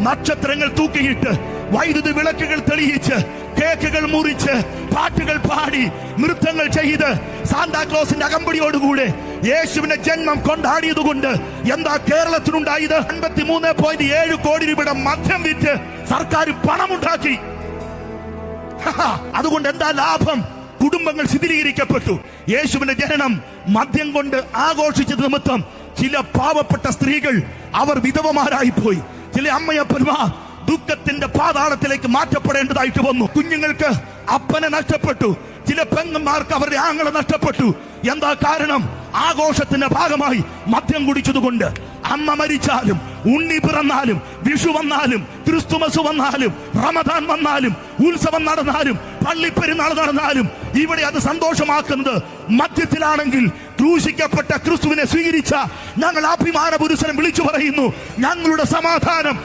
നക്ഷത്രങ്ങൾ തൂക്കിയിട്ട്, വൈദ്യുതി വിളക്കുകൾ തെളിയിച്ച്, കേക്കുകൾ മുറിച്ച്, പാട്ടുകൾ പാടി, നൃത്തങ്ങൾ ചെയ്ത്, സാന്താക്ലോസിന്റെ അകമ്പടിയോടുകൂടെ യേശുവിന്റെ ജന്മം കൊണ്ടാടിയതുകൊണ്ട് എന്താ കേരളത്തിനുണ്ടായത്? 53.7 കോടി രൂപയുടെ മദ്യം വിറ്റ് സർക്കാർ പണമുണ്ടാക്കി. അതുകൊണ്ട് എന്താ ലാഭം? കുടുംബങ്ങൾ ശിഥിലീകരിക്കപ്പെട്ടു. യേശുവിന്റെ ജനനം മദ്യം കൊണ്ട് ആഘോഷിച്ചത് നിമിത്തം ചില പാവപ്പെട്ട സ്ത്രീകൾ അവർ വിധവമാരായി പോയി. ചില അമ്മയപ്പന്മാർ ദുഃഖത്തിന്റെ പാതാളത്തിലേക്ക് മാറ്റപ്പെടേണ്ടതായിട്ട് വന്നു. കുഞ്ഞുങ്ങൾക്ക് അപ്പനെ നഷ്ടപ്പെട്ടു. ചില പെങ്ങന്മാർക്ക് അവരുടെ ആങ്ങളെ നഷ്ടപ്പെട്ടു. എന്താ കാരണം? ആഘോഷത്തിന്റെ ഭാഗമായി മദ്യം കുടിച്ചതുകൊണ്ട്. അമ്മ മരിച്ചാലും, ഉണ്ണി പിറന്നാലും, വിഷു വന്നാലും, ക്രിസ്തുമസ് വന്നാലും, റമദാൻ വന്നാലും, ഉത്സവം നടന്നാലും, പള്ളിപ്പെരുന്നാൾ നടന്നാലും ഇവിടെ അത് സന്തോഷമാക്കുന്നത് മദ്യത്തിലാണെങ്കിൽ, ക്രൂശിക്കപ്പെട്ട ക്രിസ്തുവിനെ സ്വീകരിച്ച ഞങ്ങൾ അഭിമാന പുരുഷനെ വിളിച്ചു പറയുന്നു, ഞങ്ങളുടെ സമാധാനം